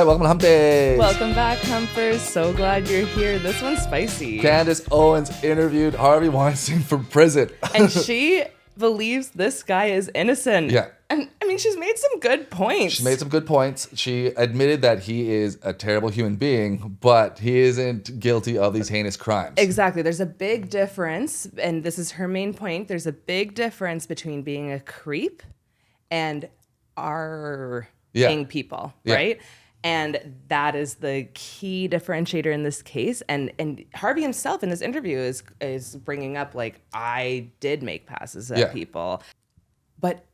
right, welcome to Humpdays. Welcome back, Humpers. So glad you're here. This one's spicy. Candace Owens interviewed Harvey Weinstein from prison. And she believes this guy is innocent. Yeah. And I mean, she's made some good points. She made some good points. She admitted that he is a terrible human being, but he isn't guilty of these heinous crimes. Exactly. There's a big difference, and this is her main point. There's a big difference between being a creep and people, right? And that is the key differentiator in this case. And Harvey himself in this interview is bringing up, like, I did make passes at people. But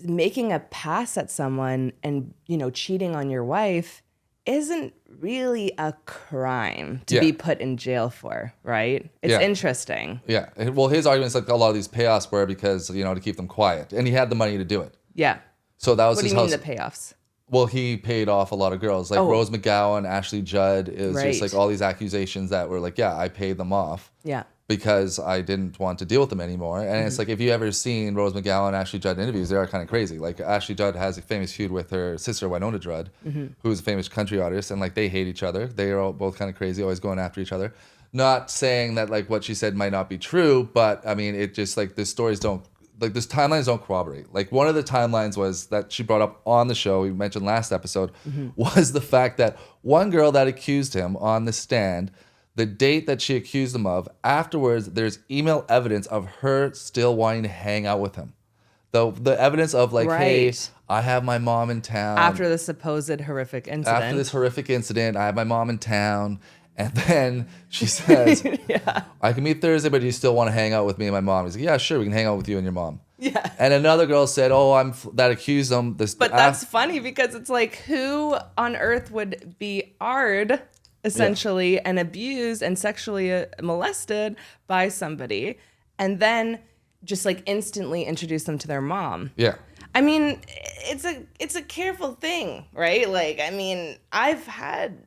making a pass at someone and, cheating on your wife isn't really a crime to be put in jail for, right? It's interesting. Yeah. Well, his argument is like a lot of these payoffs were because, to keep them quiet. And he had the money to do it. Yeah. So that was what his do you mean the payoffs? Well, he paid off a lot of girls, like Rose McGowan, Ashley Judd. It was just like all these accusations that were like, I paid them off. Yeah. Because I didn't want to deal with them anymore. And it's like, if you ever seen Rose McGowan, Ashley Judd interviews, they are kind of crazy. Like, Ashley Judd has a famous feud with her sister, Winona Judd, who's a famous country artist, and like they hate each other. They are all both kind of crazy, always going after each other. Not saying that like what she said might not be true, but I mean, it just like the stories don't, like this timelines don't corroborate. Like one of the timelines was that she brought up on the show, we mentioned last episode, was the fact that one girl that accused him on the stand, the date that she accused him of, afterwards, there's email evidence of her still wanting to hang out with him. The evidence of like, hey, I have my mom in town. After the supposed horrific incident. After this horrific incident, I have my mom in town. And then she says, I can meet Thursday, but you still want to hang out with me and my mom? He's like, yeah, sure, we can hang out with you and your mom. Yeah. And another girl said, that accused them. But that's funny because it's like, who on earth would be AR'd, essentially, and abused and sexually molested by somebody, and then just like instantly introduce them to their mom? Yeah. I mean, it's a careful thing, right? Like, I mean, I've had,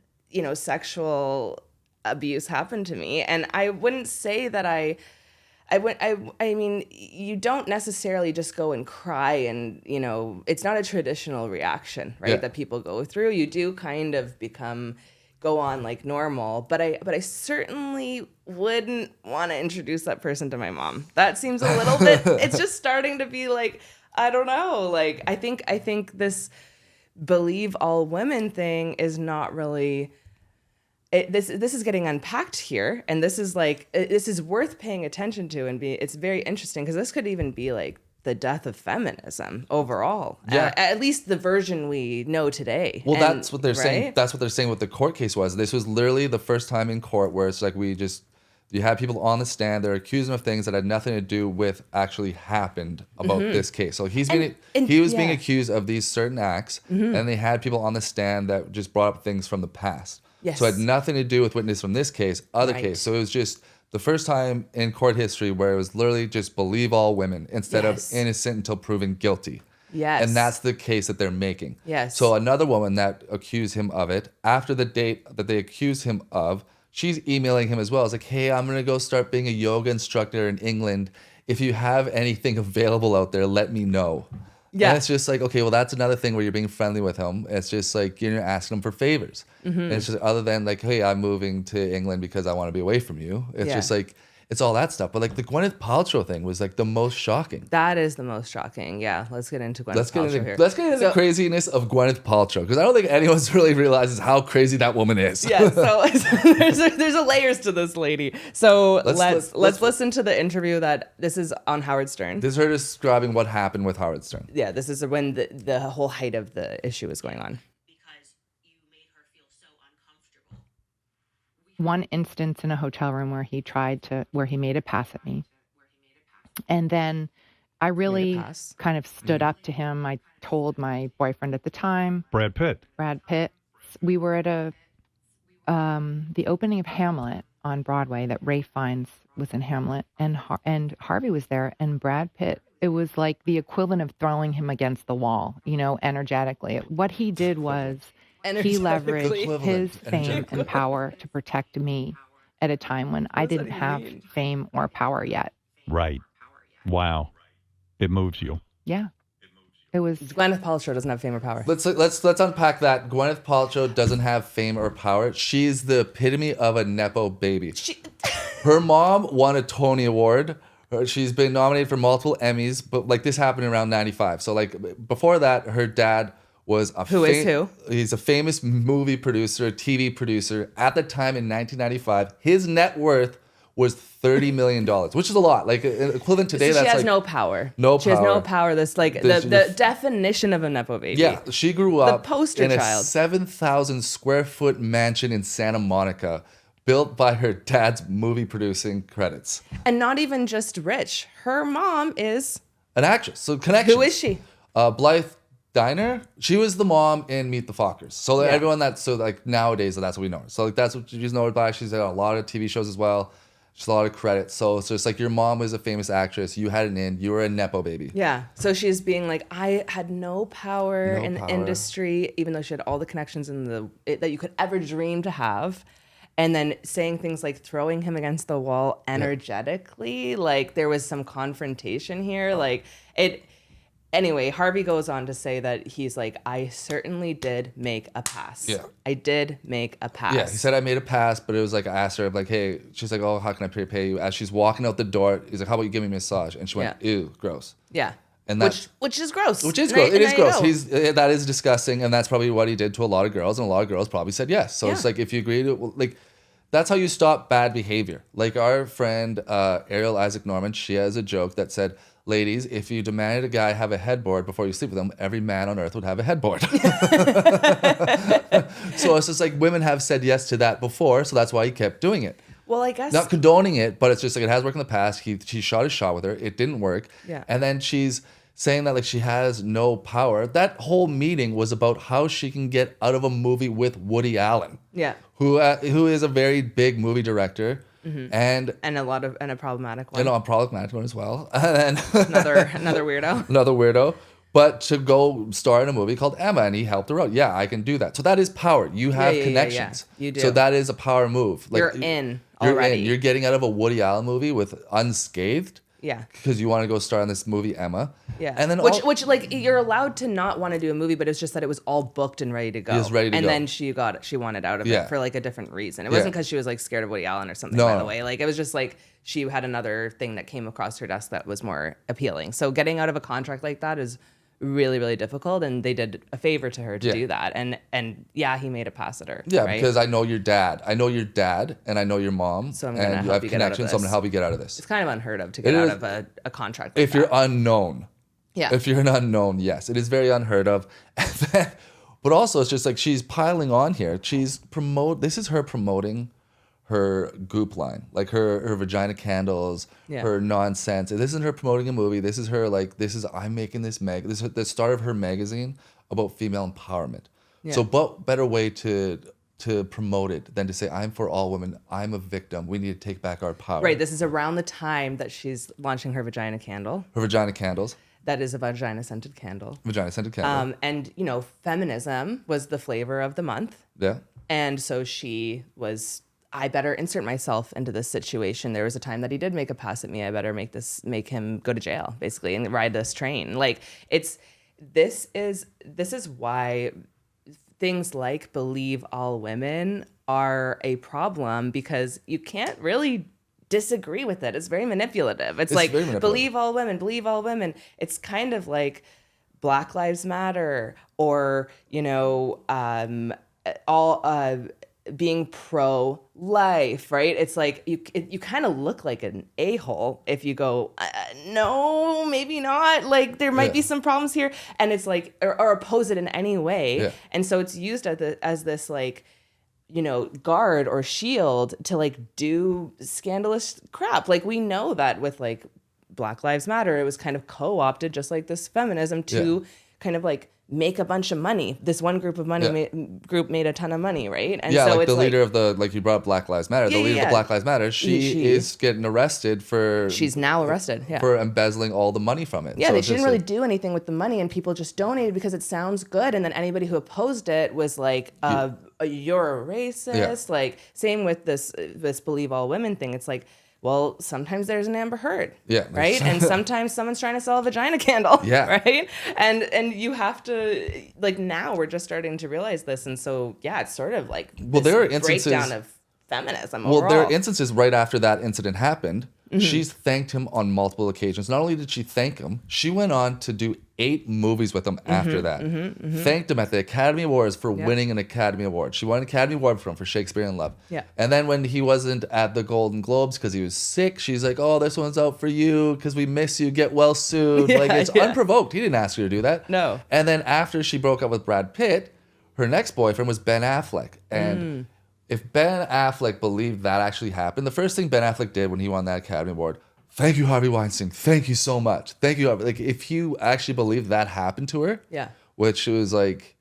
sexual abuse happen to me, and I wouldn't say that I mean, you don't necessarily just go and cry and, it's not a traditional reaction, right? That people go through. You do kind of go on like normal, but I certainly wouldn't want to introduce that person to my mom. That seems a little bit, it's just starting to be like, I don't know. Like, I think this believe all women thing is not really, this is getting unpacked here. And this is worth paying attention to, and it's very interesting because this could even be like the death of feminism overall. Yeah. At least the version we know today. Well, that's what they're saying. That's what they're saying what the court case was. This was literally the first time in court where it's like you had people on the stand, they're accusing of things that had nothing to do with actually happened about this case. So he was being accused of these certain acts, and they had people on the stand that just brought up things from the past. Yes. So it had nothing to do with witness from this case, other case. So it was just the first time in court history where it was literally just believe all women instead of innocent until proven guilty. Yes. And that's the case that they're making. Yes. So another woman that accused him of it, after the date that they accused him of, she's emailing him as well. It's like, hey, I'm going to go start being a yoga instructor in England. If you have anything available out there, let me know. Yeah. And it's just like, okay, well, that's another thing where you're being friendly with him. It's just like you're asking him for favors. And it's just other than like, hey, I'm moving to England because I want to be away from you. It's just like, it's all that stuff. But like the Gwyneth Paltrow thing was like the most shocking. That is the most shocking. Yeah. Let's get into Gwyneth Paltrow here. Let's get into the craziness of Gwyneth Paltrow, because I don't think anyone really realizes how crazy that woman is. Yeah. So there's a layers to this lady. So let's listen to the interview this is on Howard Stern. This is her describing what happened with Howard Stern. Yeah. This is when the whole height of the issue is going on. One instance in a hotel room where he made a pass at me. And then I really kind of stood up to him. I told my boyfriend at the time, Brad Pitt. We were at the opening of Hamlet on Broadway that Ralph Fiennes was in Hamlet, and Harvey was there, and Brad Pitt. It was like the equivalent of throwing him against the wall, energetically. What he did was he leveraged his fame and power to protect me at a time when I didn't have fame or power yet. Right. Wow. It moves you. Yeah. It was Gwyneth Paltrow doesn't have fame or power. Let's unpack that. Gwyneth Paltrow doesn't have fame or power. She's the epitome of a nepo baby. Her mom won a Tony Award. She's been nominated for multiple Emmys, but like this happened around 95. So like before that, her dad was Who is who? He's a famous movie producer, TV producer. At the time in 1995, his net worth was $30 million, which is a lot. Like equivalent today, So that's she has like no power. no She has no power. power. This like the definition of a nepo baby. Yeah, she grew up poster in a child. 7,000 square foot mansion in Santa Monica, built by her dad's movie producing credits. And not even just rich. Her mom is. An actress, so connections. Who is she? Blythe Diner. She was the mom in Meet the Fockers. So Yeah. everyone like nowadays, that's what we know her. So like that's what she's known by. She's on a lot of TV shows as well. She's a lot of credits. So it's just like your mom was a famous actress. You had an in. You were a nepo baby. Yeah. So she's being like, I had no power No in power. the industry, even though she had all the connections that you could ever dream to have. And then saying things like throwing him against the wall energetically, like there was some confrontation here. Like it. Anyway, Harvey goes on to say that he's like, I certainly did make a pass. Yeah. I did make a pass. Yeah, he said I made a pass, but it was like I asked her, like, hey, she's like, oh, how can I pay you? As she's walking out the door, he's like, how about you give me a massage? And she went, ew, gross. Yeah. And that, Which is gross. which is And I- gross. It and is I gross. know. That is disgusting, and that's probably what he did to a lot of girls, and a lot of girls probably said yes. So it's Yeah. like if you agree to like. That's how you stop bad behavior. Like our friend Ariel Isaac Norman, she has a joke that said, ladies, if you demanded a guy have a headboard before you sleep with him, every man on earth would have a headboard. So it's just like women have said yes to that before, so that's why he kept doing it. Well, I guess. Not condoning it, but it's just like it has worked in the past. He shot his shot with her. It didn't work. Yeah. And then she's saying that like she has no power. That whole meeting was about how she can get out of a movie with Woody Allen. Yeah. Who is a very big movie director, and And a problematic one. a problematic one as well, and then Another weirdo. another weirdo. But to go star in a movie called Emma, and he helped her out. Yeah, I can do that. So that is power. You have yeah, connections. yeah. You do. So that is a power move. Like You're in You're already. in. You're getting out of a Woody Allen movie with unscathed. Yeah. Because you want to go star in this movie Emma. Yeah. And then which like you're allowed to not want to do a movie, but it's just that it was all booked and ready to go. It was ready to and go. then she wanted out of Yeah. it for like a different reason. It Yeah. wasn't because she was like scared of Woody Allen or something, No, by no. the way. Like it was just like she had another thing that came across her desk that was more appealing. So getting out of a contract like that is really, really difficult, and they did a favor to her to Yeah. do that. And yeah, he made a pass at her. Yeah, right? because I know your dad. I know your dad, and I know your mom. So I'm gonna and you help have you get out of connections, so I'm this. gonna help you get out of this. It's kind of unheard of to get It out is- of a contract like If you're that. unknown. Yeah. If you're an unknown, yes. It is very unheard of. And then, but also, it's just like she's piling on here. This is her promoting her goop line, like her vagina candles, Yeah. her nonsense. This isn't her promoting a movie. This is her like, I'm making this this is the start of her magazine about female empowerment. Yeah. So what better way to promote it than to say, I'm for all women. I'm a victim. We need to take back our power. Right, this is around the time that she's launching her vagina candle. Her vagina candles. That is a vagina scented candle. Vagina scented candle. And feminism was the flavor of the month. Yeah. And so she was, I better insert myself into this situation. There was a time that he did make a pass at me. I better make him go to jail, basically, and ride this train. Like this is why things like believe all women are a problem, because you can't really disagree with it. It's very manipulative. It's like very manipulative. believe all women, believe all women. It's kind of like Black Lives Matter, or being pro-life, right? It's like you kind of look like an a-hole if you go, no, maybe not. Like there might be some problems here, and it's like or oppose it in any way. Yeah. And so it's used as this like, guard or shield to like do scandalous crap. Like we know that with like Black Lives Matter, it was kind of co-opted, just like this feminism, to kind of like make a bunch of money. This one group of group made a ton of money, right? And Yeah, so like it's the leader of the, like you brought up Black Lives Matter. The leader of the Black Lives Matter, she is getting arrested for... She's now arrested, for embezzling all the money from it. Yeah, So she it's didn't just really like- do anything with the money, and people just donated because it sounds good. And then anybody who opposed it was like, you're a racist. Yeah. Like, same with this believe all women thing. It's like, Well, sometimes there's an Amber Heard. Yeah. Right. And sometimes someone's trying to sell a vagina candle. Yeah. Right. And you have to, like, now we're just starting to realize this. And so, yeah, it's sort of like there are instances, breakdown of feminism well, overall. there are instances right after that incident happened. She's thanked him on multiple occasions. Not only did she thank him, she went on to do 8 movies with him after that. Thanked him at the Academy Awards for winning an Academy Award. She won an Academy Award for him for Shakespeare in Love. Yeah. And then when he wasn't at the Golden Globes because he was sick, she's like, oh, this one's out for you because we miss you. Get well soon. Yeah, like, it's yeah. unprovoked. He didn't ask her to do that. No. And then after she broke up with Brad Pitt, her next boyfriend was Ben Affleck. And if Ben Affleck believed that actually happened, the first thing Ben Affleck did when he won that Academy Award, thank you, Harvey Weinstein. Thank you so much. Thank you. Like, if you actually believed that happened to her, Yeah. which was like,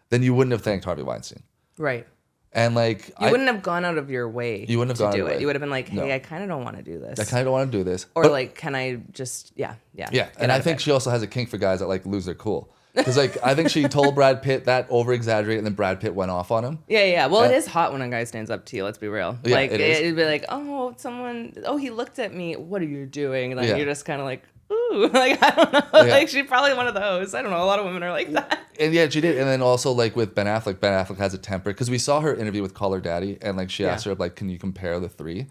then you wouldn't have thanked Harvey Weinstein. Right. And like, You wouldn't have gone out of your way You wouldn't have to gone do out of it. your You way. would have been like, hey, No. I kind of don't want to do this. I kind of don't want to do this. Or But- like, can I just, yeah. yeah. And I think she also has a kink for guys that like lose their cool. Because like, I think she told Brad Pitt that, over exaggerated, and then Brad Pitt went off on him. Yeah. Well, it is hot when a guy stands up to you. Let's be real. Yeah, like, it is. it'd be like, he looked at me. What are you doing? And then Yeah. you're just kind of like, ooh. Like, I don't know. Yeah. Like, she's probably one of those. I don't know. A lot of women are like that. And yeah, she did. And then also like with Ben Affleck has a temper. Because we saw her interview with Call Her Daddy, and like she asked her like, can you compare the 3?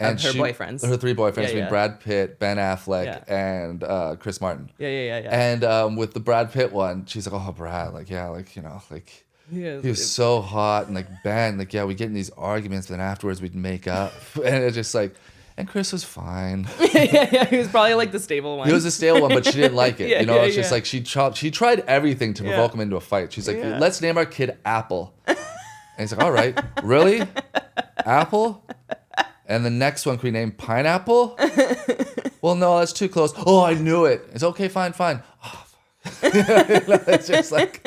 And Of her boyfriends. Her 3 boyfriends, Yeah, between yeah. Brad Pitt, Ben Affleck, and Chris Martin. Yeah. And with the Brad Pitt one, she's like, oh, Brad, like, yeah, like, you know, like, Yeah, he was so hot. And like, Ben, like, yeah, we get in these arguments, but then afterwards we'd make up. And it's just like, and Chris was fine. yeah. He was probably like the stable one. He was a stale one, but she didn't like it. Yeah, you know, yeah, it's just yeah. like she tried everything to provoke Yeah. him into a fight. She's like, Yeah. let's name our kid Apple. And he's like, all right, really? Apple? And the next one, can we name Pineapple? Well, no, that's too close. Oh, I knew it. It's okay, fine. Oh, it's just like,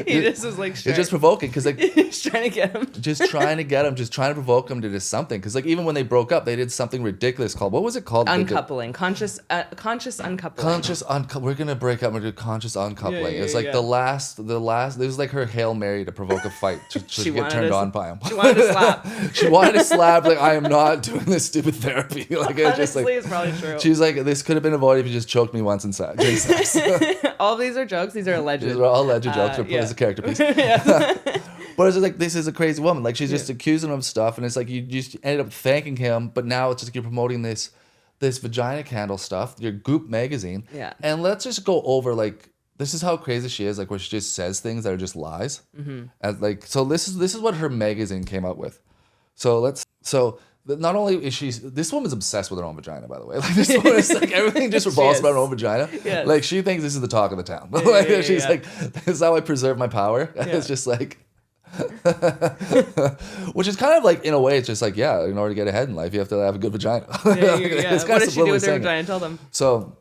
He just was like, sure. it's just provoking because like, He's trying to get him. just trying to get him, just trying to provoke him to do something. Because like even when they broke up, they did something ridiculous called, what was it called? Uncoupling. Conscious uncoupling. We're gonna break up and do conscious uncoupling. Yeah, It's like yeah. the last. This was like her Hail Mary to provoke a fight to She get wanted turned to- on by him. She wanted to slap. She wanted to slap. Like, I am not doing this stupid therapy. Like, it's just Honestly, like, it's probably true. she's like, this could have been avoided if you just choked me once inside. During sex. All of these are jokes. These are alleged. These are all alleged jokes. yeah. As a character piece. But it's just like, this is a crazy woman. Like, she's just accusing him of stuff, and it's like you just ended up thanking him, but now it's just like you're promoting this vagina candle stuff, your Goop magazine. Yeah. And let's just go over like, this is how crazy she is, like where she just says things that are just lies. And like, so this is what her magazine came up with. Not only is this woman's obsessed with her own vagina, by the way. Like, this woman is like, everything just revolves is. around her own vagina. Yes. Like, she thinks this is the talk of the town. Like, yeah, she's yeah. like, this is how I preserve my power. It's just like, which is kind of like, in a way, it's just like, yeah, in order to get ahead in life, you have to have a good vagina. Yeah. It's What kinda did she do with her subliminally saying it. vagina? Tell them. So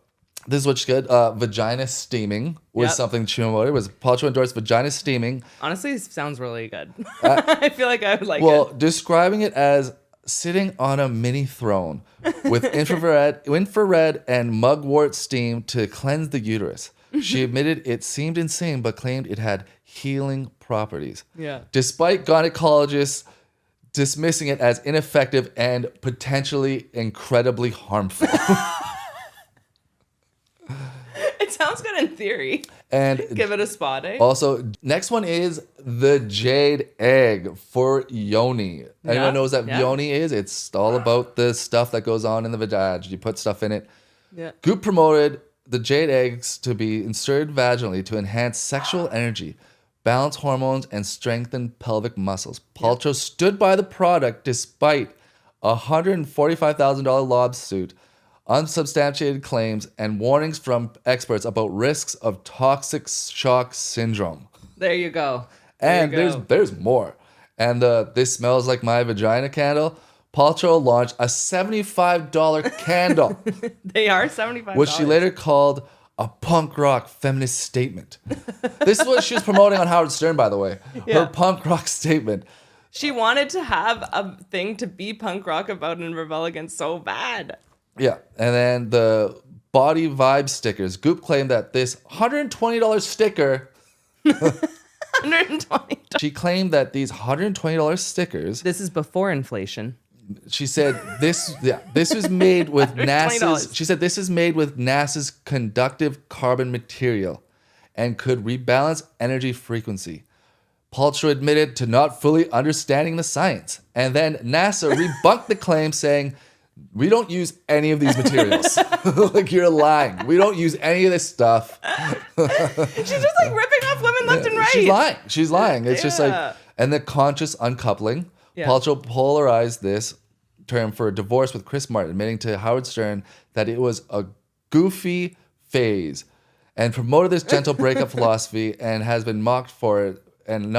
this is what she did. Vagina steaming was Yep. something she promoted. Was Paltrow endorsed vagina steaming? Honestly, it sounds really good. I feel like I would like Well, it. describing it as sitting on a mini throne with infrared and mugwort steam to cleanse the uterus. She admitted it seemed insane, but claimed it had healing properties. Yeah. Despite gynecologists dismissing it as ineffective and potentially incredibly harmful. It sounds good in theory. And Give it a spa day. also, next one is the jade egg for yoni. Anyone Yeah, knows that yeah. yoni is? It's all about the stuff that goes on in the vagina. You put stuff in it. Yeah. Goop promoted the jade eggs to be inserted vaginally to enhance sexual energy, balance hormones, and strengthen pelvic muscles. Paltrow stood by the product despite a $145,000 lawsuit, unsubstantiated claims, and warnings from experts about risks of toxic shock syndrome. There you go. And There you go. there's more. And This Smells Like My Vagina candle, Paltrow launched a $75 candle, They are $75. which she later called a punk rock feminist statement. This is what she was promoting on Howard Stern, by the way. Yeah. Her punk rock statement. She wanted to have a thing to be punk rock about and rebel against so bad. Yeah. And then the body vibe stickers. Goop claimed that this $120 sticker, $120. she claimed that these $120 stickers, This is before inflation. She said this was made with NASA's. $20. She said this is made with NASA's conductive carbon material, and could rebalance energy frequency. Paltrow admitted to not fully understanding the science, and then NASA rebunked the claim, saying, "We don't use any of these materials. Like, you're lying. We don't use any of this stuff." She's just like ripping off women left and right. She's lying. It's just like, and the conscious uncoupling. Yeah. Paltrow polarized this term for a divorce with Chris Martin, admitting to Howard Stern that it was a goofy phase, and promoted this gentle breakup philosophy, and has been mocked for it, and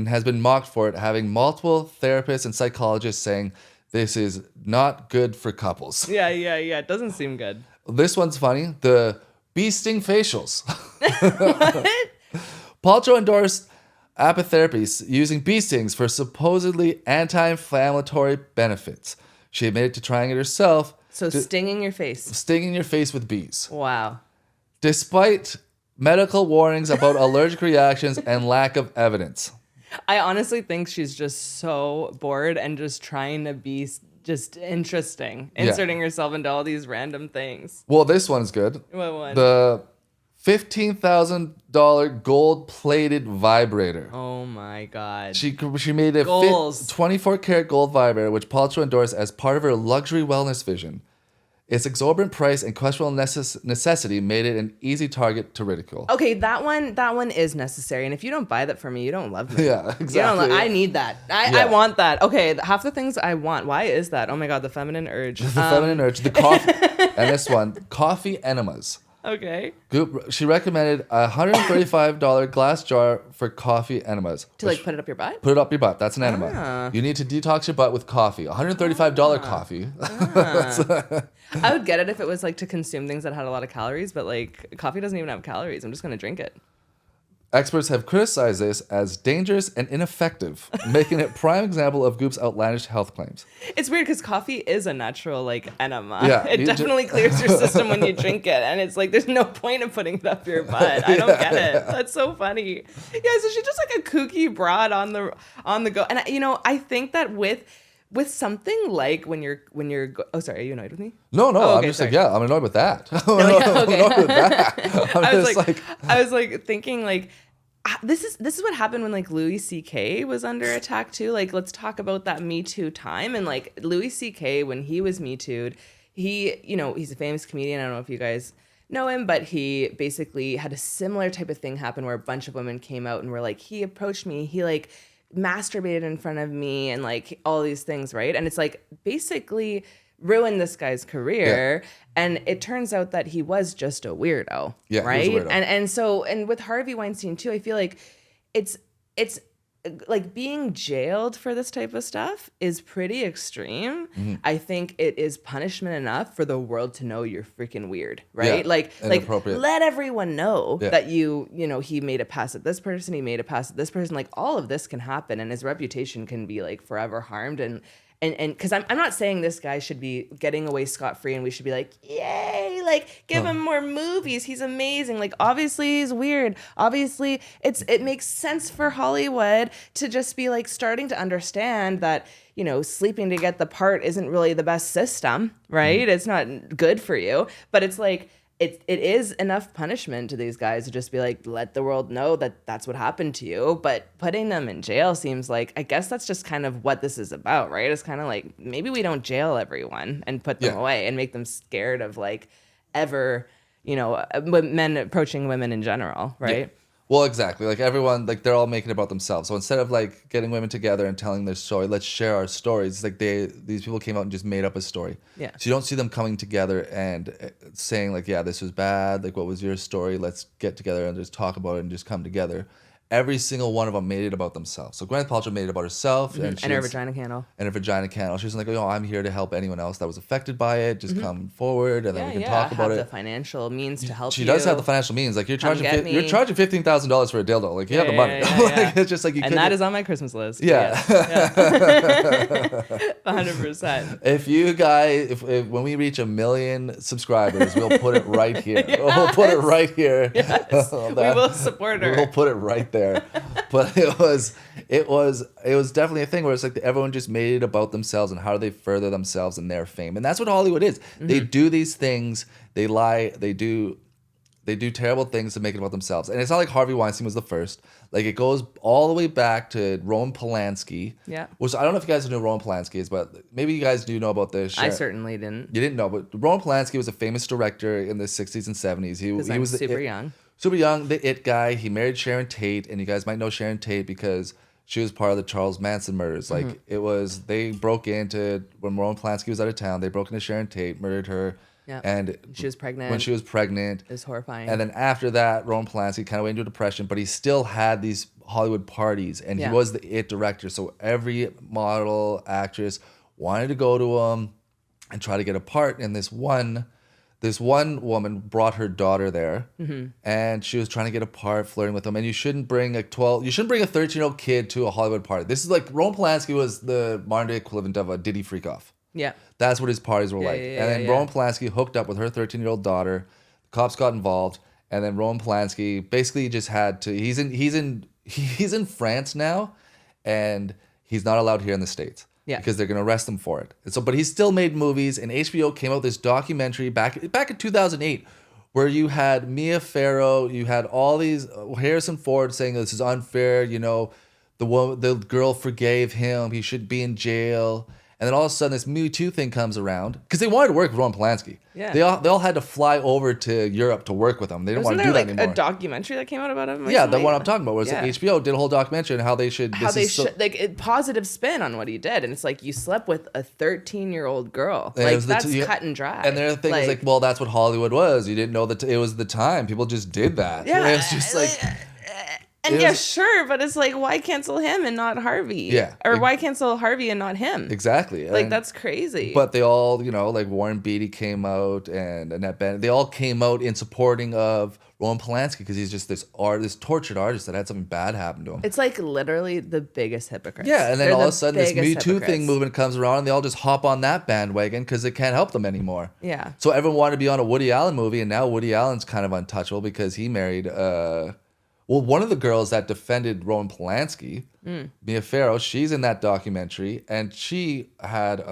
has been mocked for it, having multiple therapists and psychologists saying this is not good for couples. Yeah. It doesn't seem good. This one's funny. The bee sting facials. What? Paltrow endorsed apitherapy using bee stings for supposedly anti-inflammatory benefits. She admitted to trying it herself. So stinging your face. Stinging your face with bees. Wow. Despite medical warnings about allergic reactions and lack of evidence. I honestly think she's just so bored and just trying to be just interesting, inserting herself into all these random things. Well, this one's good. What one? The $15,000 gold-plated vibrator. Oh my God. She made a 24-karat gold vibrator, which Paltrow endorsed as part of her luxury wellness vision. Its exorbitant price and questionable necessity made it an easy target to ridicule. Okay, that one is necessary, and if you don't buy that for me, you don't love me. Yeah, exactly. I need that. I want that. Okay, half the things I want. Why is that? Oh my God, the feminine urge. The feminine urge. The coffee, and this one, coffee enemas. Okay. She recommended a $135 glass jar for coffee enemas. To like put it up your butt? Put it up your butt. That's an enema. You need to detox your butt with coffee. $135 coffee. I would get it if it was like to consume things that had a lot of calories, but like coffee doesn't even have calories. I'm just going to drink it. Experts have criticized this as dangerous and ineffective, making it a prime example of Goop's outlandish health claims. It's weird because coffee is a natural like enema. Yeah, it definitely clears your system when you drink it, and it's like there's no point of putting it up your butt. I don't get it. That's so funny. Yeah, so she's just like a kooky broad on the go, and I think that with something like when you're oh, sorry, are you annoyed with me? No, okay, I'm just sorry. like, yeah, I'm annoyed with that. Okay. I'm annoyed with that. I was like thinking like this is what happened when like Louis C.K. was under attack too. Like, let's talk about that Me Too time. And like Louis C.K., when he was Me Too'd, he's a famous comedian. I don't know if you guys know him, but he basically had a similar type of thing happen where a bunch of women came out and were like, he approached me, he like masturbated in front of me and like all these things, right? And it's like basically ruined this guy's career. Yeah. And it turns out that he was just a weirdo, right? He was a weirdo. And with Harvey Weinstein too, I feel like it's like being jailed for this type of stuff is pretty extreme. Mm-hmm. I think it is punishment enough for the world to know you're freaking weird, right? Yeah, like let everyone know that he made a pass at this person, he made a pass at this person. Like all of this can happen, and his reputation can be like forever harmed. And because I'm not saying this guy should be getting away scot-free and we should be like, yay, like give him more movies. He's amazing. Like obviously he's weird. Obviously it makes sense for Hollywood to just be like starting to understand that, sleeping to get the part isn't really the best system, right? Mm-hmm. It's not good for you, but it's like, it is enough punishment to these guys to just be like, let the world know that that's what happened to you. But putting them in jail seems like, I guess that's just kind of what this is about, right? It's kind of like, maybe we don't jail everyone and put them away and make them scared of like ever, men approaching women in general, right? Yeah. Well, exactly. Like everyone, like they're all making it about themselves. So instead of like getting women together and telling their story, let's share our stories. It's like these people came out and just made up a story. Yeah. So you don't see them coming together and saying like, yeah, this was bad. Like, what was your story? Let's get together and just talk about it and just come together. Every single one of them made it about themselves. So Gwyneth Paltrow made it about herself. Mm-hmm. And her vagina candle. And her vagina candle. She was like, I'm here to help anyone else that was affected by it. Just come forward and then we can talk about it. Have the financial means to help you. She does have the financial means. Like you're charging $15,000 for a dildo. Like you have the money. Like, it's just like that is on my Christmas list. Yeah. 100%. If you guys, if when we reach 1 million subscribers, we'll put it right here. Yes. We'll put it right here. Yes. We will support her. We'll put it right there. there. But it was definitely a thing where it's like everyone just made it about themselves and how do they further themselves and their fame. And that's what Hollywood is. They do these things, they lie, they do terrible things to make it about themselves. And it's not like Harvey Weinstein was the first. Like, it goes all the way back to Roman Polanski. Yeah. Which I don't know if you guys know who Roman Polanski is, but maybe you guys do know about this. I certainly didn't. You didn't know, but Roman Polanski was a famous director in the 60s and 70s. He was super young. Super young, the it guy. He married Sharon Tate, and you guys might know Sharon Tate because she was part of the Charles Manson murders. Like, they broke into, when Roman Polanski was out of town, they broke into Sharon Tate, murdered her. Yeah. And she was pregnant. When she was pregnant. It was horrifying. And then after that, Roman Polanski kind of went into depression, but he still had these Hollywood parties, and he was the it director. So every model, actress wanted to go to him and try to get a part. And this one woman brought her daughter there, and she was trying to get a part, flirting with him. And you shouldn't bring a 13-year-old kid to a Hollywood party. This is like, Roman Polanski was the modern day equivalent of a Diddy Freak-Off. Yeah. That's what his parties were like. And then Roman Polanski hooked up with her 13-year-old daughter. The cops got involved, and then Roman Polanski basically just had to. He's in France now, and he's not allowed here in the States. Yeah. Because they're gonna arrest him for it. And so, but he still made movies, and HBO came out with this documentary back in 2008, where you had Mia Farrow, you had all these Harrison Ford saying this is unfair. You know, the girl forgave him. He should be in jail. And then all of a sudden, this Me Too thing comes around because they wanted to work with Roman Polanski. Yeah. They all had to fly over to Europe to work with him. They didn't want to do that anymore. Wasn't there like a documentary that came out about him? Yeah, the one I'm talking about was HBO did a whole documentary on how they should. Positive spin on what he did, and it's like you slept with a 13-year-old girl. And like that's cut and dry. And the other thing is like, well, that's what Hollywood was. You didn't know that it was the time. People just did that. Yeah, it was just like. And sure, but it's like, why cancel him and not Harvey? Yeah. Or why cancel Harvey and not him? Exactly. Like, that's crazy. But they all, like Warren Beatty came out and Annette Bening, they all came out in supporting of Roman Polanski because he's just this tortured artist that had something bad happen to him. It's like literally the biggest hypocrites. Yeah, and then all of a sudden this Me Too hypocrites. thing movement comes around and they all just hop on that bandwagon because it can't help them anymore. Yeah. So everyone wanted to be on a Woody Allen movie, and now Woody Allen's kind of untouchable because he married one of the girls that defended Roman Polanski, Mia Farrow, she's in that documentary, and she had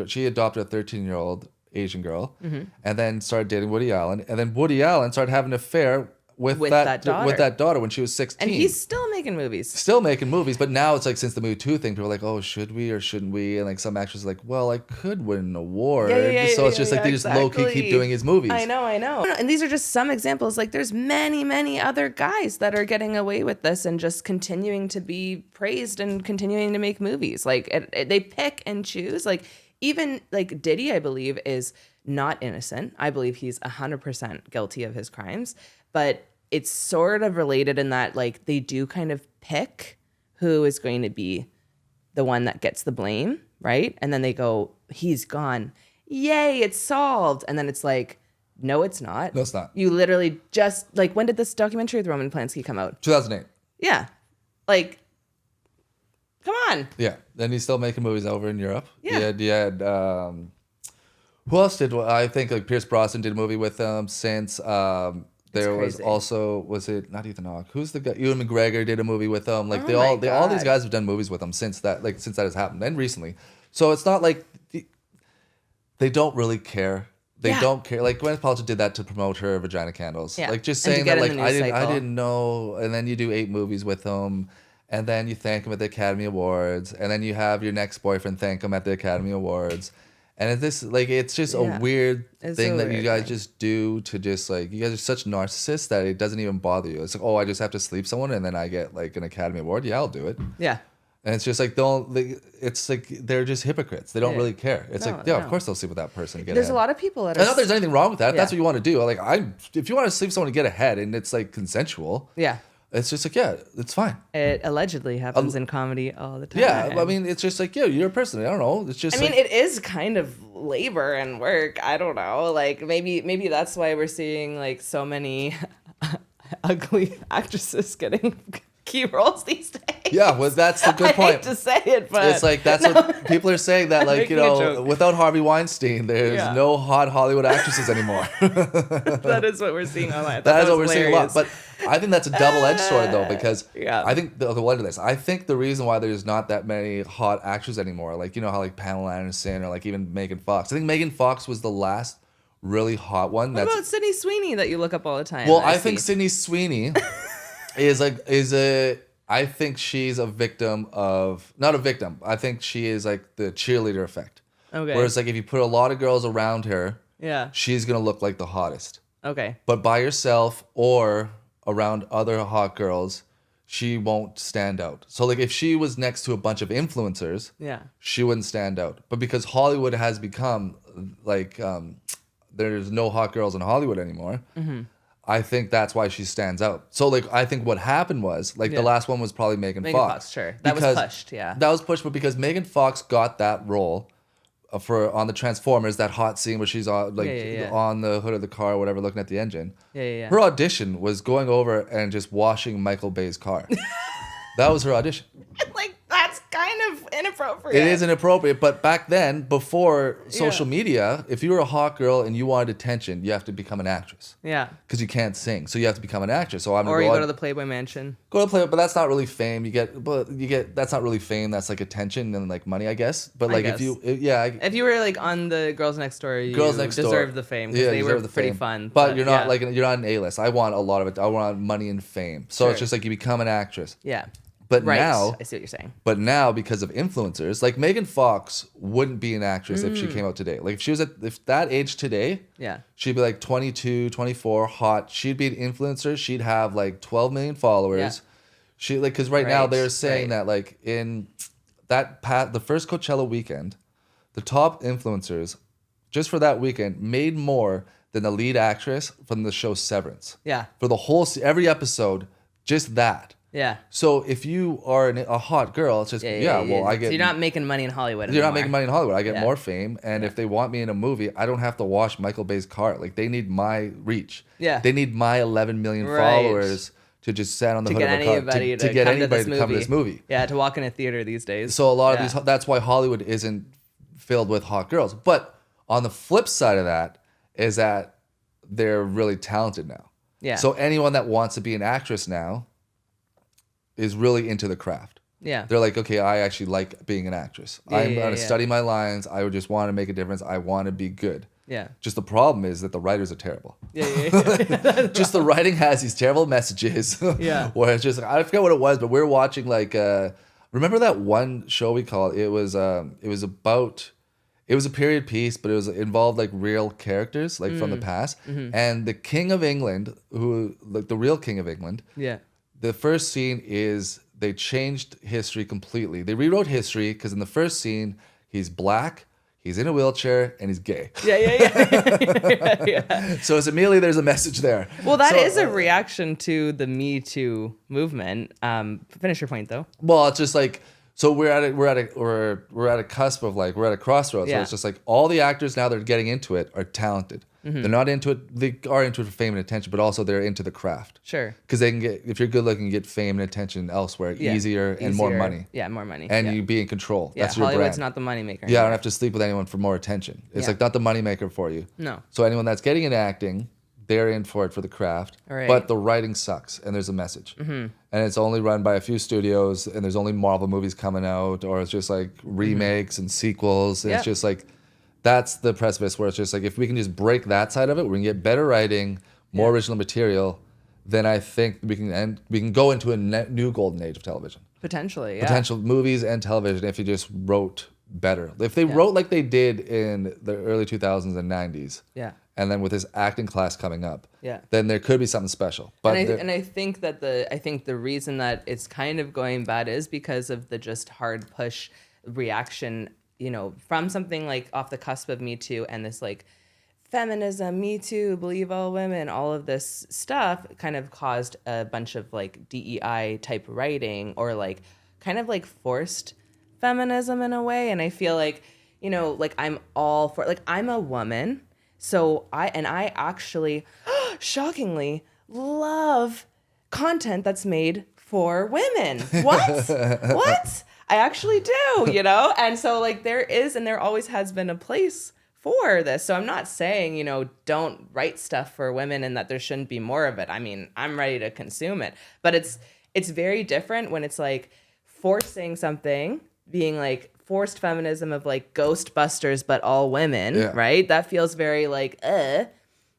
she adopted a 13-year-old Asian girl, and then started dating Woody Allen, and then Woody Allen started having an affair with that daughter when she was 16. And he's still making movies. But now it's like, since the Me Too thing, people are like, oh, should we or shouldn't we? And like some actors are like, well, I could win an award. So it's just like they just low-key keep doing his movies. I know. And these are just some examples. Like, there's many, many other guys that are getting away with this and just continuing to be praised and continuing to make movies. Like, they pick and choose. Like, even like Diddy, I believe, is not innocent. I believe he's 100% guilty of his crimes. But it's sort of related in that, like, they do kind of pick who is going to be the one that gets the blame, right? And then they go, he's gone. Yay, it's solved. And then it's like, no, it's not. No, it's not. You literally just, like, when did this documentary with Roman Polanski come out? 2008. Yeah. Like, come on. Yeah. Then he's still making movies over in Europe. Yeah. He had who else did? I think like Pierce Brosnan did a movie with him since. There was also, was it not Ethan Hawke? Who's the guy? Ewan McGregor did a movie with him. Like all these guys have done movies with him since that has happened, and recently. So it's not like they don't really care. They don't care. Like Gwyneth Paltrow did that to promote her vagina candles. Yeah. Like just saying that, like I cycle. didn't know. And then you do 8 movies with them, and then you thank him at the Academy Awards, and then you have your next boyfriend thank him at the Academy Awards. And it's just a weird thing that you guys just do to just like, you guys are such narcissists that it doesn't even bother you. It's like, oh, I just have to sleep someone and then I get like an Academy Award. Yeah, I'll do it. Yeah. And it's just like, it's like, they're just hypocrites. They don't really care. It's of course they'll sleep with that person and get ahead. There's a lot of people that are... I know there's anything wrong with that. If that's what you want to do. Like, if you want to sleep with someone to get ahead and it's like consensual. Yeah. It's just like, yeah, it's fine. It allegedly happens in comedy all the time. Yeah, I mean, it's just like, yeah, you're a person. I don't know. It's just. I mean, it is kind of labor and work. I don't know. Like maybe that's why we're seeing like so many ugly actresses getting key roles these days. Yeah, well, that's the good point. I hate to say it, but it's like that's what people are saying, that like, without Harvey Weinstein, there's no hot Hollywood actresses anymore. That is what we're seeing online. That is what we're seeing a lot. But I think that's a double-edged sword though, because Yeah. I think the one of this. I think the reason why there's not that many hot actors anymore, like you know how like Pamela Anderson or like even Megan Fox. I think Megan Fox was the last really hot one. What about Sydney Sweeney that you look up all the time? Well, I think Sydney Sweeney I think she's a victim of, not a victim. I think she is like the cheerleader effect. Okay. Whereas like if you put a lot of girls around her, Yeah. she's gonna look like the hottest. Okay. But by herself or around other hot girls, she won't stand out. So like if she was next to a bunch of influencers, Yeah. she wouldn't stand out. But because Hollywood has become like there's no hot girls in Hollywood anymore, I think that's why she stands out. So like I think what happened was like the last one was probably Megan Fox. Sure. That was pushed, yeah. That was pushed, but because Megan Fox got that role for on the Transformers, that hot scene where she's on on the hood of the car or whatever, looking at the engine. Yeah. Her audition was going over and just washing Michael Bay's car. That was her audition. Like, that's kind of inappropriate. It is inappropriate, but back then, before social media, if you were a hot girl and you wanted attention, you have to become an actress. Yeah. Because you can't sing, so you have to become an actress. So I'm gonna Or you go to the Playboy Mansion. Go to Playboy, but that's not really fame. You get that's not really fame. That's like attention and like money, I guess. But like if you if you were like on the Girls Next Door, you deserve the fame because they were pretty fun. But you're not like you're not an A-list. I want a lot of it. I want money and fame. So it's just like you become an actress. Yeah. But right. now, I see what you're saying. But now, because of influencers, like Megan Fox wouldn't be an actress if she came out today. Like if she was if that age today, she'd be like 22, 24, hot. She'd be an influencer. She'd have like 12 million followers. Yeah. She like because now they're saying that like in the first Coachella weekend, the top influencers just for that weekend made more than the lead actress from the show Severance. Yeah. For the whole every episode, just that. Yeah. So if you are a hot girl, it's just well, I get. So you're not making money in Hollywood anymore. You're not making money in Hollywood. I get more fame, and if they want me in a movie, I don't have to wash Michael Bay's car. Like they need my reach. Yeah. They need my 11 million followers to just sit on the hood of a car to get anybody to come to this movie. Yeah, to walk in a theater these days. So a lot of these. That's why Hollywood isn't filled with hot girls. But on the flip side of that is that they're really talented now. Yeah. So anyone that wants to be an actress now is really into the craft. Yeah. They're like, okay, I actually like being an actress. I'm going to study my lines. I would just want to make a difference. I want to be good. Yeah. Just the problem is that the writers are terrible. Yeah. Just the writing has these terrible messages. Yeah. Where it's just, I forget what it was, but we were watching like, remember that one show we called, it was a period piece, but it involved like real characters, like from the past. Mm-hmm. And the King of England, the real King of England. Yeah. The first scene is they changed history completely. They rewrote history because in the first scene, he's black, he's in a wheelchair, and he's gay. Yeah. So it's immediately there's a message there. Well, that is a reaction to the Me Too movement. Finish your point though. Well, it's just like so we're at a cusp of like we're at a crossroads. Yeah. Where it's just like all the actors now that are getting into it are talented. Mm-hmm. They're not into it. They are into it for fame and attention, but also they're into the craft. Sure. Because they can get, if you're good looking, get fame and attention elsewhere easier and more money. Yeah, more money. And you be in control. That's your Hollywood's brand. not the moneymaker. Yeah, I don't have to sleep with anyone for more attention. It's like not the moneymaker for you. No. So anyone that's getting into acting, they're in for it for the craft. Right. But the writing sucks and there's a message. Mm-hmm. And it's only run by a few studios and there's only Marvel movies coming out or it's just like remakes and sequels. And it's just like, that's the precipice where it's just like if we can just break that side of it, we can get better writing, more original material, then I think we can go into a new golden age of television. Potentially, yeah. Potential movies and television if you just wrote better. If they wrote like they did in the early 2000s and 90s. Yeah. And then with this acting class coming up, yeah, then there could be something special. But I think that the reason that it's kind of going bad is because of the just hard push reaction, from something like off the cusp of Me Too and this like feminism, Me Too, believe all women, all of this stuff kind of caused a bunch of like DEI type writing or like kind of like forced feminism in a way. And I feel like, like I'm all for, like I'm a woman. So I actually shockingly love content that's made for women. What? What? I actually do, And so like there is and there always has been a place for this. So I'm not saying, don't write stuff for women and that there shouldn't be more of it. I mean, I'm ready to consume it. But it's very different when it's like forcing something, being like forced feminism of like Ghostbusters, but all women, right? That feels very like,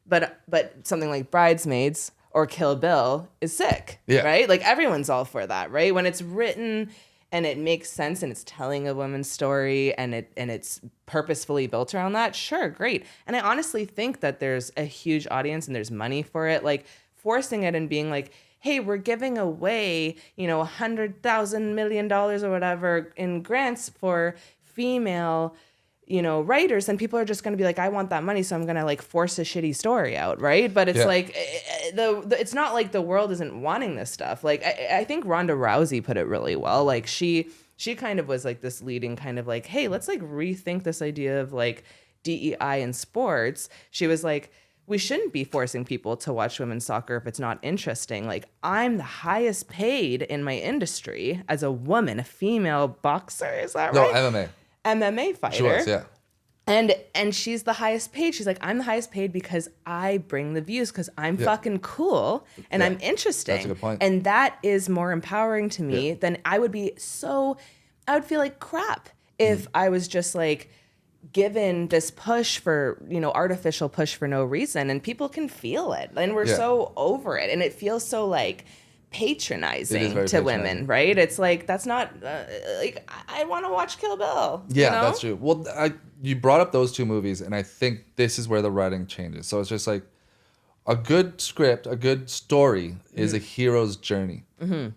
But something like Bridesmaids or Kill Bill is sick, right? Like everyone's all for that, right? When it's written and it makes sense and it's telling a woman's story and it's purposefully built around that, sure, great. And I honestly think that there's a huge audience and there's money for it. Like forcing it and being like, hey, we're giving away, $100,000 million or whatever in grants for female writers, and people are just going to be like, I want that money, so I'm going to like force a shitty story out, right? But it's like it's not like the world isn't wanting this stuff. Like I think Ronda Rousey put it really well. Like she kind of was like this leading kind of like, hey, let's like rethink this idea of like DEI in sports. She was like, we shouldn't be forcing people to watch women's soccer if it's not interesting. Like I'm the highest paid in my industry as a woman, a female boxer. Is that right? No, MMA fighter. She was, yeah. And she's the highest paid. She's like, I'm the highest paid because I bring the views, because I'm fucking cool and I'm interesting. That's a good point. And that is more empowering to me than I would feel like crap if I was just like given this push for, artificial push for no reason. And people can feel it. And we're so over it. And it feels so like patronizing to women, right? It's like, that's not like I want to watch Kill Bill. Yeah, that's true. Well, you brought up those two movies, and I think this is where the writing changes. So it's just like a good script, a good story is a hero's journey.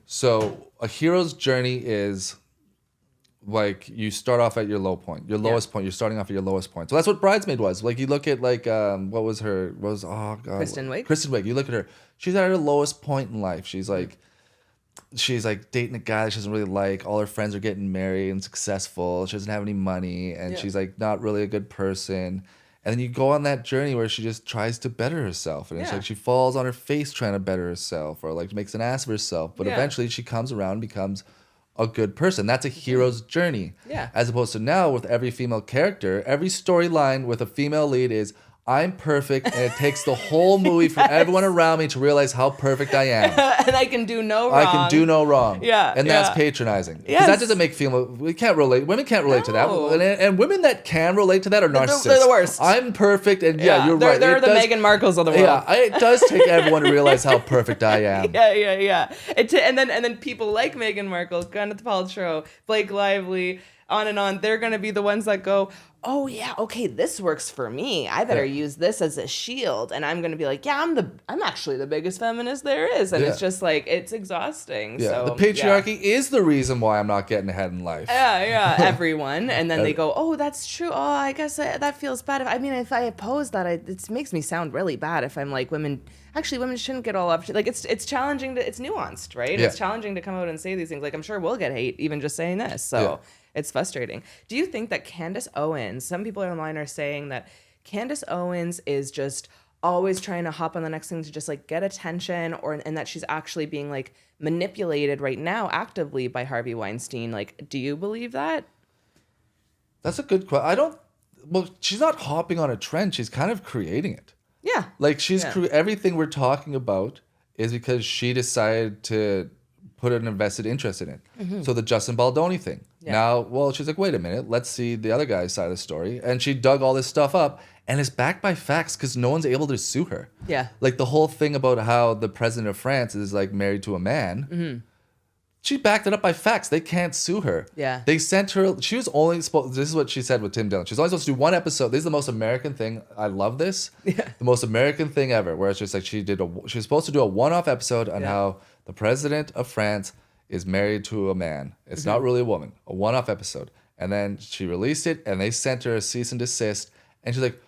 So a hero's journey is like you start off at your low point, your lowest point. You're starting off at your lowest point. So that's what Bridesmaid was. Like you look at like Kristen Wiig. You look at her. She's at her lowest point in life. She's like dating a guy that she doesn't really like. All her friends are getting married and successful. She doesn't have any money, and she's like not really a good person. And then you go on that journey where she just tries to better herself, and it's like she falls on her face trying to better herself, or like makes an ass of herself. But eventually she comes around and becomes a good person. That's a hero's journey. Yeah. As opposed to now with every female character, every storyline with a female lead is I'm perfect, and it takes the whole movie for everyone around me to realize how perfect I am. And I can do no wrong. I can do no wrong. Yeah. And that's patronizing. Because that doesn't make female... We can't relate. Women can't relate to that. And women that can relate to that are narcissists. They're the worst. I'm perfect, and you're right. They're the Meghan Markles of the world. Yeah, it does take everyone to realize how perfect I am. Yeah. And then people like Meghan Markle, Gwyneth Paltrow, Blake Lively, on and on, they're going to be the ones that go, oh yeah, okay, this works for me. I better use this as a shield. And I'm going to be like, yeah, I'm actually the biggest feminist there is. And it's just like, it's exhausting. Yeah, so, the patriarchy is the reason why I'm not getting ahead in life. Yeah, everyone. And then they go, oh, that's true. Oh, I guess that feels bad. If I oppose that, it makes me sound really bad if I'm like, women shouldn't get all up. Like, it's challenging it's nuanced, right? Yeah. It's challenging to come out and say these things. Like, I'm sure we'll get hate even just saying this. So it's frustrating. Do you think that Candace Owens, some people online are saying that Candace Owens is just always trying to hop on the next thing to just like get attention, and that she's actually being like manipulated right now actively by Harvey Weinstein? Like, do you believe that? That's a good question. She's not hopping on a trend. She's kind of creating it. Yeah. Like everything we're talking about is because she decided to put an invested interest in it. Mm-hmm. So the Justin Baldoni thing. Yeah. Now, she's like, wait a minute, let's see the other guy's side of the story. And she dug all this stuff up, and it's backed by facts because no one's able to sue her. Yeah. Like the whole thing about how the president of France is like married to a man. Mm-hmm. She backed it up by facts. They can't sue her. Yeah. They sent her. She was only supposed. This is what she said with Tim Dillon. She was only supposed to do one episode. This is the most American thing. I love this. Yeah. The most American thing ever. Where it's just like she was supposed to do a one-off episode on how the president of France is married to a man. It's not really a woman. A one-off episode. And then she released it, and they sent her a cease and desist. And she's like,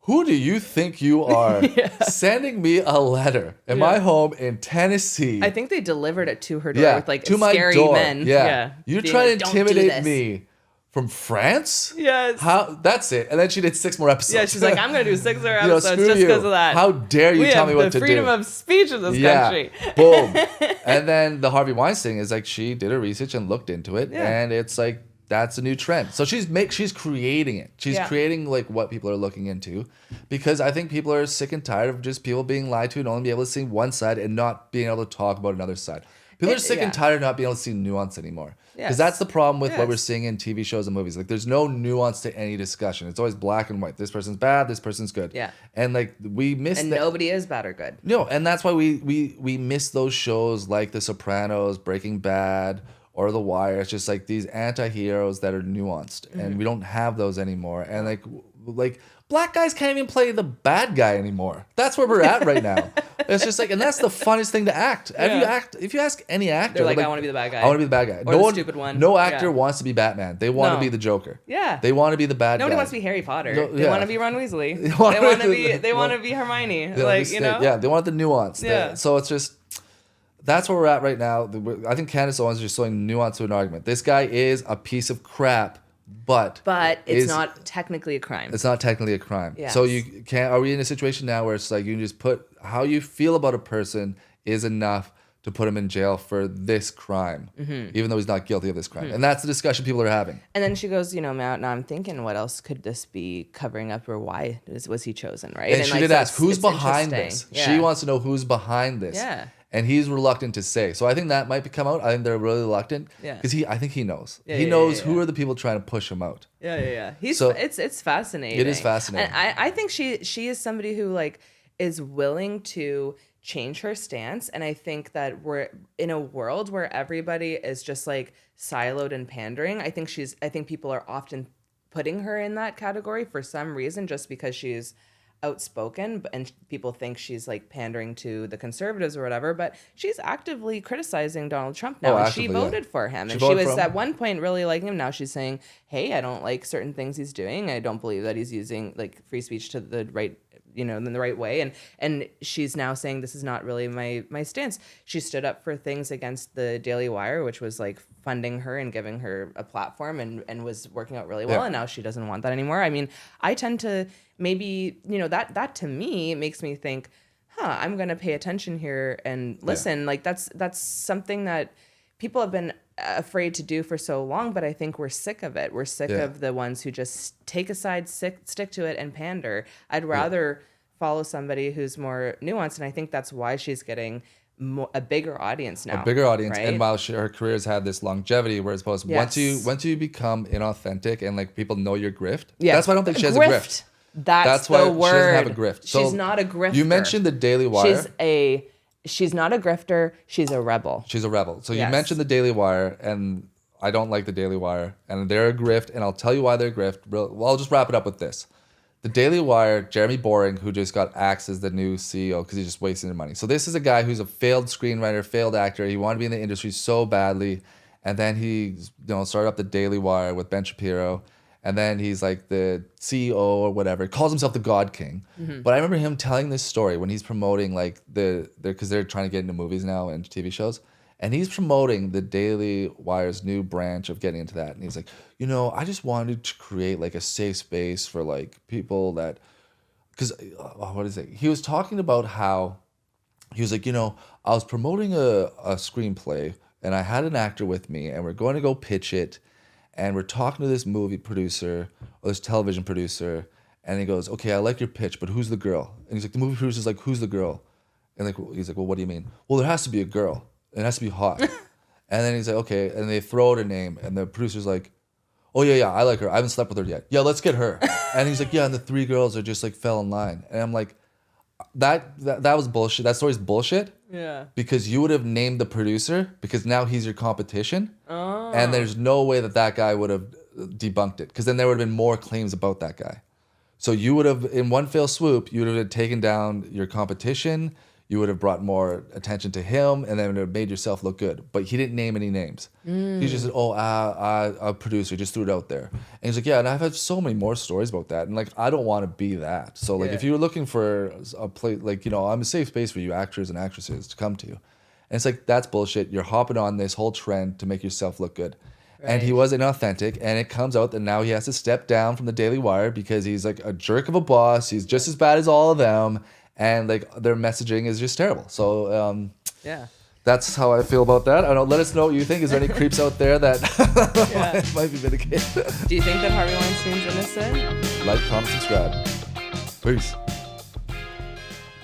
who do you think you are sending me a letter in my home in Tennessee? I think they delivered it to her door with like to scary men. Yeah. You're trying to intimidate me from France? Yes. How? That's it. And then she did 6 more episodes. Yeah, she's like, I'm going to do 6 more episodes just because of that. How dare you tell me what to do? We have the freedom of speech in this country. Boom. And then the Harvey Weinstein is like, she did her research and looked into it. Yeah. And it's like, that's a new trend. So she's creating it. She's creating like what people are looking into, because I think people are sick and tired of just people being lied to and only be able to see one side and not being able to talk about another side. People are sick and tired of not being able to see nuance anymore. Because that's the problem with what we're seeing in TV shows and movies. Like, there's no nuance to any discussion. It's always black and white. This person's bad. This person's good. Yeah. And like we miss and nobody is bad or good. No, and that's why we miss those shows like The Sopranos, Breaking Bad, or The Wire. It's just like these anti-heroes that are nuanced, and we don't have those anymore. And like black guys can't even play the bad guy anymore. That's where we're at right now. It's just like, and that's the funniest thing to act. If you ask any actor, they're like, I want to be the bad guy. I want to be the bad guy. Or the stupid one. No actor wants to be Batman. They want to be the Joker. Yeah. They want to be the bad guy. Nobody wants to be Harry Potter. They want to be Ron Weasley. They want to be Hermione. Yeah, they want the nuance. Yeah. So it's just, that's where we're at right now. I think Candace Owens is just showing nuance to an argument. This guy is a piece of crap, but it's not technically a crime. It's not technically a crime. Yes. So you can't. Are we in a situation now where it's like you can just put how you feel about a person is enough to put him in jail for this crime, even though he's not guilty of this crime? And that's the discussion people are having. And then she goes, now I'm thinking, what else could this be covering up, or why was he chosen, right? And she did ask, who's behind this? Yeah. She wants to know who's behind this. Yeah. And he's reluctant to say. So I think that might come out. I think they're really reluctant. Yeah. Because I think he knows. He knows who are the people trying to push him out. Yeah. It's fascinating. It is fascinating. And I think she is somebody who like is willing to change her stance. And I think that we're in a world where everybody is just like siloed and pandering. I think people are often putting her in that category for some reason, just because she's outspoken and people think she's like pandering to the conservatives or whatever, but she's actively criticizing Donald Trump now. And she voted for him. And she was at one point really liking him. Now she's saying, hey, I don't like certain things he's doing. I don't believe that he's using like free speech to the right, in the right way. And she's now saying this is not really my stance. She stood up for things against the Daily Wire, which was like funding her and giving her a platform and was working out really well. And now she doesn't want that anymore. I mean, I tend to maybe, that to me makes me think, I'm going to pay attention here and listen. Like that's something that people have been afraid to do for so long, but I think we're sick of it. We're sick of the ones who just take a side, stick to it and pander. I'd rather follow somebody who's more nuanced. And I think that's why she's getting a bigger audience now. A bigger audience. Right? And while her career's had this longevity, whereas opposed once you become inauthentic and like people know your grift, that's why I don't think she has a grift. That's why the word. She doesn't have a grift. So she's not a grifter. You mentioned the Daily Wire. She's not a grifter. She's a rebel. She's a rebel. So you mentioned the Daily Wire, and I don't like the Daily Wire, and they're a grift, and I'll tell you why they're a grift. Well, I'll just wrap it up with this. The Daily Wire, Jeremy Boring, who just got axed as the new CEO because he's just wasting their money. So this is a guy who's a failed screenwriter, failed actor. He wanted to be in the industry so badly, and then he started up the Daily Wire with Ben Shapiro. And then he's like the CEO or whatever. He calls himself the God King. Mm-hmm. But I remember him telling this story when he's promoting like because they're trying to get into movies now and TV shows. And he's promoting the Daily Wire's new branch of getting into that. And he's like, I just wanted to create like a safe space for like people that, because what is it? He was talking about how he was like, I was promoting a screenplay and I had an actor with me and we're going to go pitch it. And we're talking to this movie producer or this television producer, and he goes, "Okay, I like your pitch, but who's the girl?" And he's like, the movie producer's like, "Who's the girl?" And like he's like, "Well, what do you mean?" "Well, there has to be a girl. It has to be hot." And then he's like, "Okay," and they throw out a name, and the producer's like, "Oh yeah, I like her. I haven't slept with her yet. Yeah, let's get her." And he's like, "Yeah," and the three girls are just like fell in line, and I'm like, that was bullshit. That story's bullshit. Yeah. Because you would have named the producer because now he's your competition. Oh. And there's no way that guy would have debunked it because then there would have been more claims about that guy. So you would have, in one fell swoop, you would have taken down your competition. You would have brought more attention to him and then it would have made yourself look good. But he didn't name any names. He just said, a producer, just threw it out there. And he's like, yeah, and I've had so many more stories about that. And like, I don't want to be that. So like, if you were looking for a place, like, I'm a safe space for you actors and actresses to come to. And it's like, that's bullshit. You're hopping on this whole trend to make yourself look good. Right. And he was inauthentic. And it comes out that now he has to step down from the Daily Wire because he's like a jerk of a boss. He's just as bad as all of them. And like their messaging is just terrible. So That's how I feel about that. I don't know. Let us know what you think. Is there any creeps out there that might be vindicated? Do you think that Harvey Weinstein's innocent? Like, comment, subscribe. Peace.